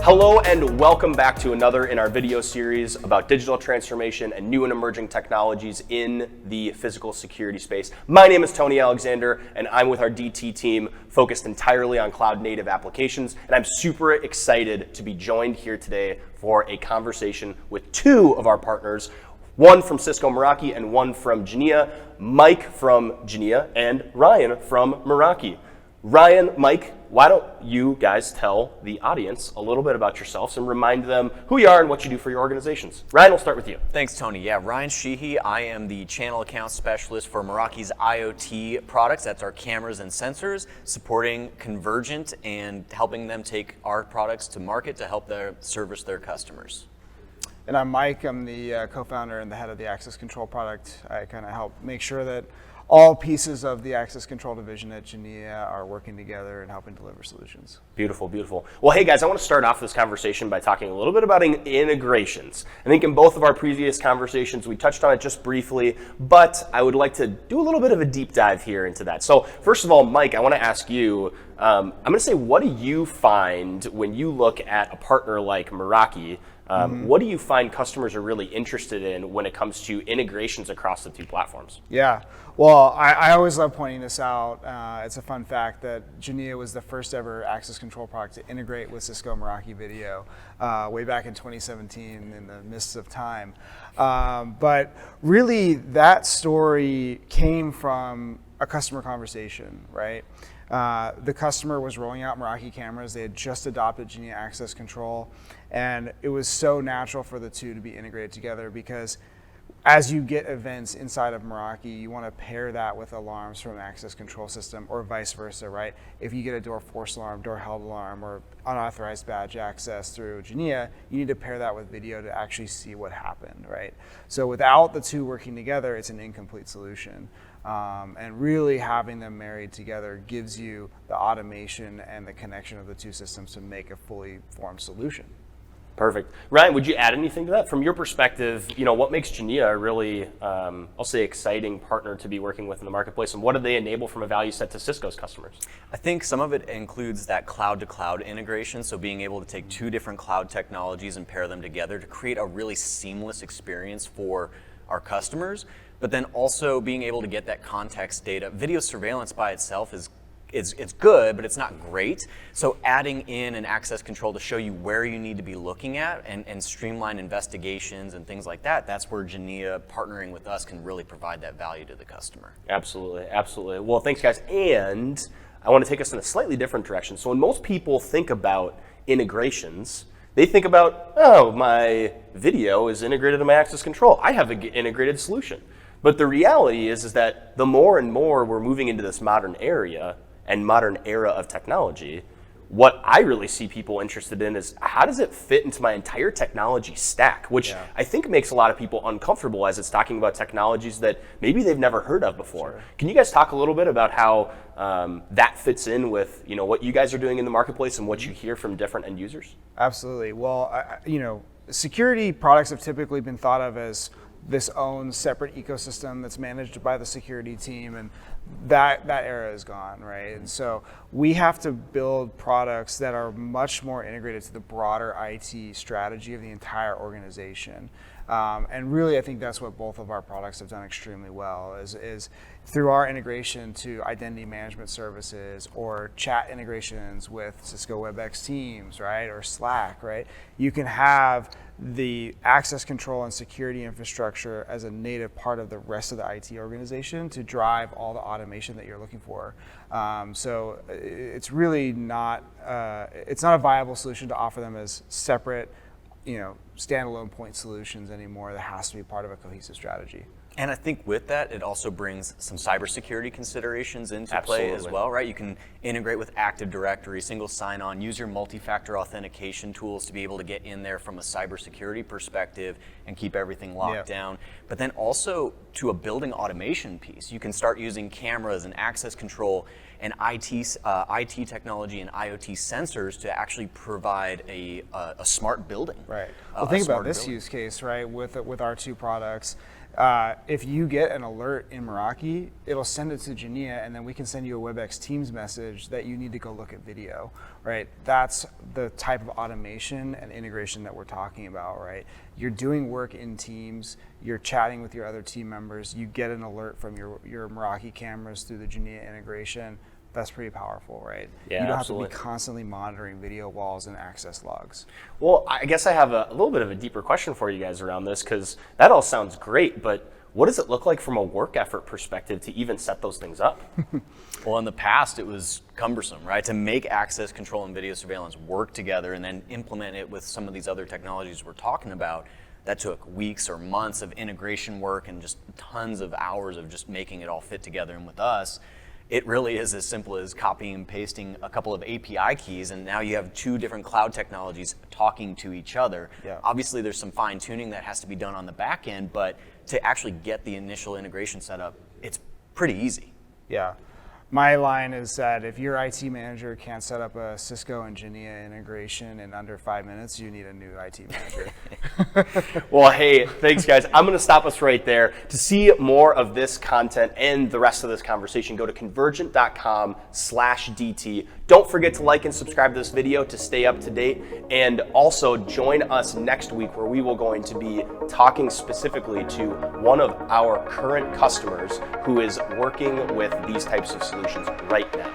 Hello and welcome back to another in our video series about digital transformation and new and emerging technologies in the physical security space. My name is Tony Alexander and I'm with our DT team focused entirely on cloud native applications, and I'm super excited to be joined here today for a conversation with two of our partners, one from Cisco Meraki and one from Genea, Mike from Genea and Ryan from Meraki. Ryan, Mike, why don't you guys tell the audience a little bit about yourselves and remind them who you are and what you do for your organizations. Ryan, we'll start with you. Thanks, Tony. Yeah, Ryan Sheehy. I am the channel account specialist for Meraki's IoT products. That's our cameras and sensors, supporting Convergint and helping them take our products to market to help service their customers. And I'm Mike. I'm the co-founder and the head of the access control product. I kind of help make sure that all pieces of the access control division at Genea are working together and helping deliver solutions. Beautiful, beautiful. Well, hey guys, I want to start off this conversation by talking a little bit about integrations. I think in both of our previous conversations, we touched on it just briefly, but I would like to do a little bit of a deep dive here into that. So first of all, Mike, I want to ask you, I'm going to say, what do you find when you look at a partner like Meraki? What do you find customers are really interested in when it comes to integrations across the two platforms? Yeah, well, I always love pointing this out. It's a fun fact that Genea was the first ever access control product to integrate with Cisco Meraki Video way back in 2017 in the midst of time. But really, that story came from a customer conversation, right? The customer was rolling out Meraki cameras. They had just adopted Genea Access Control, and it was so natural for the two to be integrated together because as you get events inside of Meraki, you want to pair that with alarms from an access control system or vice versa, right? If you get a door force alarm, door held alarm, or unauthorized badge access through Genea, you need to pair that with video to actually see what happened, right? So without the two working together, it's an incomplete solution. And really having them married together gives you the automation and the connection of the two systems to make a fully formed solution. Perfect. Ryan, would you add anything to that? From your perspective, what makes Genea a really, I'll say, exciting partner to be working with in the marketplace, and what do they enable from a value set to Cisco's customers? I think some of it includes that cloud-to-cloud integration, so being able to take two different cloud technologies and pair them together to create a really seamless experience for our customers, but then also being able to get that context data. Video surveillance by itself is good, but it's not great. So adding in an access control to show you where you need to be looking at and streamline investigations and things like that, that's where Genea partnering with us can really provide that value to the customer. Absolutely, absolutely. Well, thanks guys. And I want to take us in a slightly different direction. So when most people think about integrations, they think about, oh, my video is integrated in my access control. I have an integrated solution. But the reality is that the more and more we're moving into this modern era of technology, what I really see people interested in is how does it fit into my entire technology stack, which I think makes a lot of people uncomfortable as it's talking about technologies that maybe they've never heard of before. Sure. Can you guys talk a little bit about how that fits in with what you guys are doing in the marketplace and what you hear from different end users? Absolutely. Well, security products have typically been thought of as this own separate ecosystem that's managed by the security team, and that era is gone, right? And so we have to build products that are much more integrated to the broader IT strategy of the entire organization. And really, I think that's what both of our products have done extremely well, is through our integration to identity management services or chat integrations with Cisco WebEx Teams, right, or Slack, right? You can have the access control and security infrastructure as a native part of the rest of the IT organization to drive all the automation that you're looking for. So it's really not, it's not a viable solution to offer them as separate, standalone point solutions anymore. That has to be part of a cohesive strategy. And I think with that, it also brings some cybersecurity considerations into play as well, right? You can integrate with Active Directory, single sign-on, use your multi-factor authentication tools to be able to get in there from a cybersecurity perspective and keep everything locked down. But then also to a building automation piece, you can start using cameras and access control and IT technology and IoT sensors to actually provide a smart building. Right. Well, think about this use case, right? With our two products. If you get an alert in Meraki, it'll send it to Genea, and then we can send you a WebEx Teams message that you need to go look at video, right? That's the type of automation and integration that we're talking about, right? You're doing work in Teams, you're chatting with your other team members, you get an alert from your Meraki cameras through the Genea integration. That's pretty powerful, right? Yeah, you don't absolutely. have to be constantly monitoring video walls and access logs. Well, I guess I have a little bit of a deeper question for you guys around this, because that all sounds great, but what does it look like from a work effort perspective to even set those things up? Well, in the past, it was cumbersome, right? To make access control and video surveillance work together and then implement it with some of these other technologies we're talking about, that took weeks or months of integration work and just tons of hours of just making it all fit together. And with us, it really is as simple as copying and pasting a couple of API keys, and now you have two different cloud technologies talking to each other. Yeah. Obviously, there's some fine tuning that has to be done on the back end, but to actually get the initial integration set up, it's pretty easy. Yeah. My line is that if your IT manager can't set up a Cisco and Genea integration in under 5 minutes, you need a new IT manager. Well, hey, thanks, guys. I'm going to stop us right there. To see more of this content and the rest of this conversation, go to convergint.com/DT. Don't forget to like and subscribe to this video to stay up to date. And also join us next week, where we will going to be talking specifically to one of our current customers who is working with these types of solutions right now.